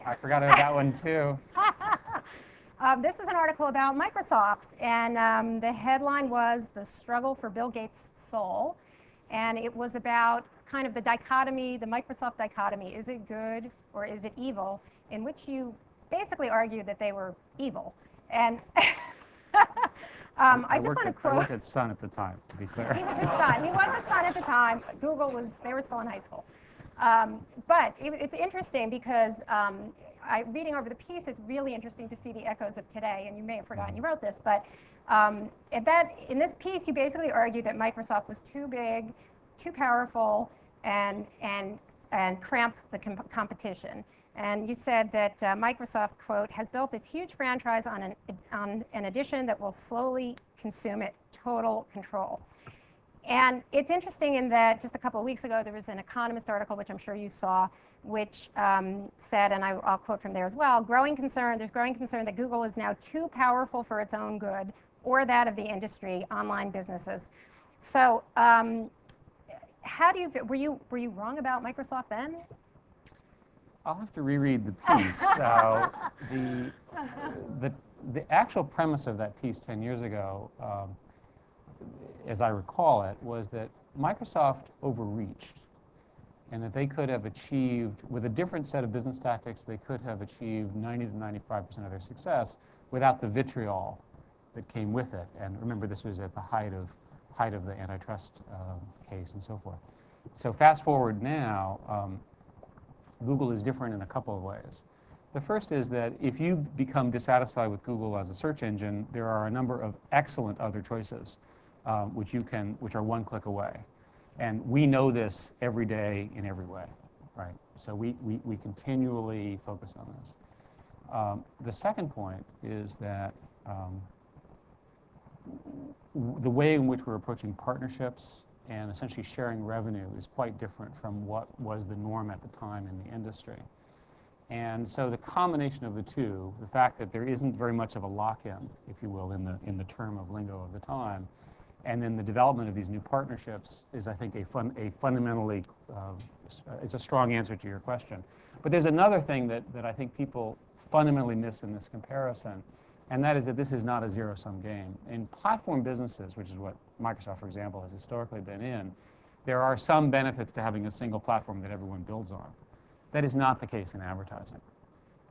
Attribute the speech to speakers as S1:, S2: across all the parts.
S1: I forgot about that one too.
S2: This was an article about Microsoft, and the headline was "The Struggle for Bill Gates' Soul," and it was about kind of the dichotomy, the Microsoft dichotomy: is it good or is it evil? In which you basically argued that they were evil, and I just want to quote.
S1: I worked at Sun at the time, to be clear.
S2: He was at Sun. He was at Sun at the time. Google was, they were still in high school. But it's interesting because reading over the piece, it's really interesting to see the echoes of today. And you may have forgotten you wrote this, but in this piece, you basically argued that Microsoft was too big, too powerful, and cramped the competition. And you said that Microsoft, quote, has built its huge franchise on an edition that will slowly consume it, total control. And it's interesting in that just a couple of weeks ago, there was an Economist article, which I'm sure you saw, which said, and I'll quote from there as well, there's growing concern that Google is now too powerful for its own good or that of the industry, online businesses. So were you wrong about Microsoft then?
S1: I'll have to reread the piece. The actual premise of that piece 10 years ago, as I recall it, was that Microsoft overreached and that they could have achieved, with a different set of business tactics, they could have achieved 90 to 95% of their success without the vitriol that came with it. And remember, this was at the height of the antitrust case and so forth. So fast forward now, Google is different in a couple of ways. The first is that if you become dissatisfied with Google as a search engine, there are a number of excellent other choices which are one click away. And we know this every day in every way, right? So we continually focus on this. The second point is that the way in which we're approaching partnerships and essentially sharing revenue is quite different from what was the norm at the time in the industry. And so the combination of the two, the fact that there isn't very much of a lock-in, if you will, in the term of lingo of the time, and then the development of these new partnerships is, I think, fundamentally, it's a strong answer to your question. But there's another thing that I think people fundamentally miss in this comparison, and that is that this is not a zero-sum game. In platform businesses, which is what Microsoft, for example, has historically been in, there are some benefits to having a single platform that everyone builds on. That is not the case in advertising.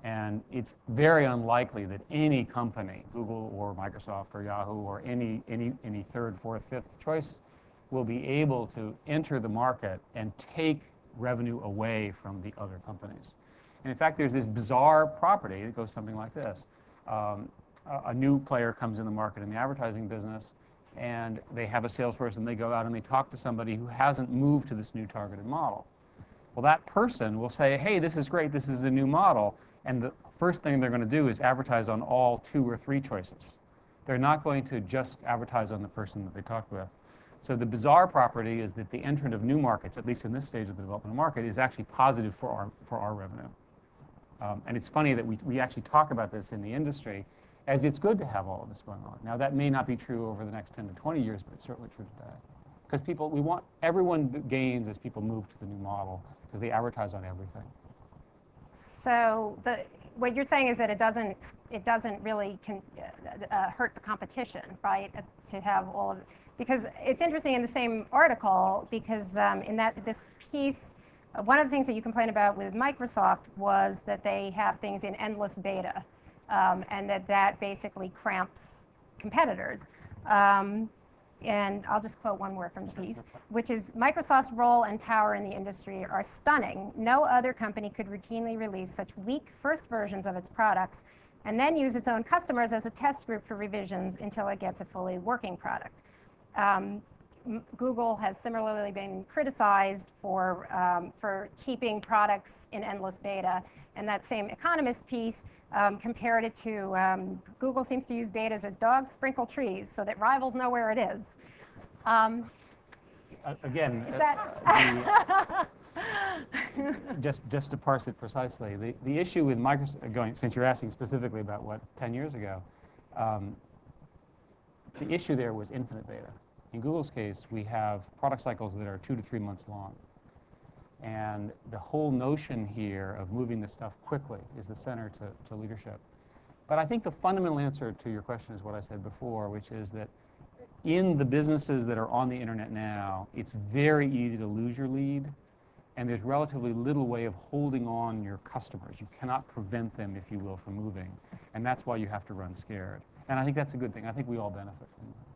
S1: And it's very unlikely that any company, Google or Microsoft or Yahoo or any third, fourth, fifth choice, will be able to enter the market and take revenue away from the other companies. And in fact, there's this bizarre property that goes something like this. A new player comes in the market in the advertising business, and they have a sales force, and they go out and they talk to somebody who hasn't moved to this new targeted model. Well, that person will say, hey, this is great, this is a new model, and the first thing they're going to do is advertise on all 2 or 3 choices. They're not going to just advertise on the person that they talked with. So the bizarre property is that the entrant of new markets, at least in this stage of the development of the market, is actually positive for our revenue. And it's funny that we actually talk about this in the industry as it's good to have all of this going on. Now, that may not be true over the next 10 to 20 years, but it's certainly true today. Because everyone gains as people move to the new model, because they advertise on everything.
S2: So what you're saying is that it doesn't really hurt the competition, right? To have all of, because it's interesting in the same article, because this piece, one of the things that you complain about with Microsoft was that they have things in endless beta, and that basically cramps competitors. And I'll just quote one more from the piece, which is, Microsoft's role and power in the industry are stunning. No other company could routinely release such weak first versions of its products and then use its own customers as a test group for revisions until it gets a fully working product. Google has similarly been criticized for keeping products in endless beta. And that same Economist piece compared it to Google seems to use betas as dogs sprinkle trees so that rivals know where it is.
S1: Again,
S2: is that
S1: just to parse it precisely, the issue with Microsoft, since you're asking specifically about what 10 years ago, the issue there was infinite beta. In Google's case, we have product cycles that are 2 to 3 months long. And the whole notion here of moving this stuff quickly is the center to leadership. But I think the fundamental answer to your question is what I said before, which is that in the businesses that are on the internet now, it's very easy to lose your lead, and there's relatively little way of holding on your customers. You cannot prevent them, if you will, from moving, and that's why you have to run scared. And I think that's a good thing. I think we all benefit from that.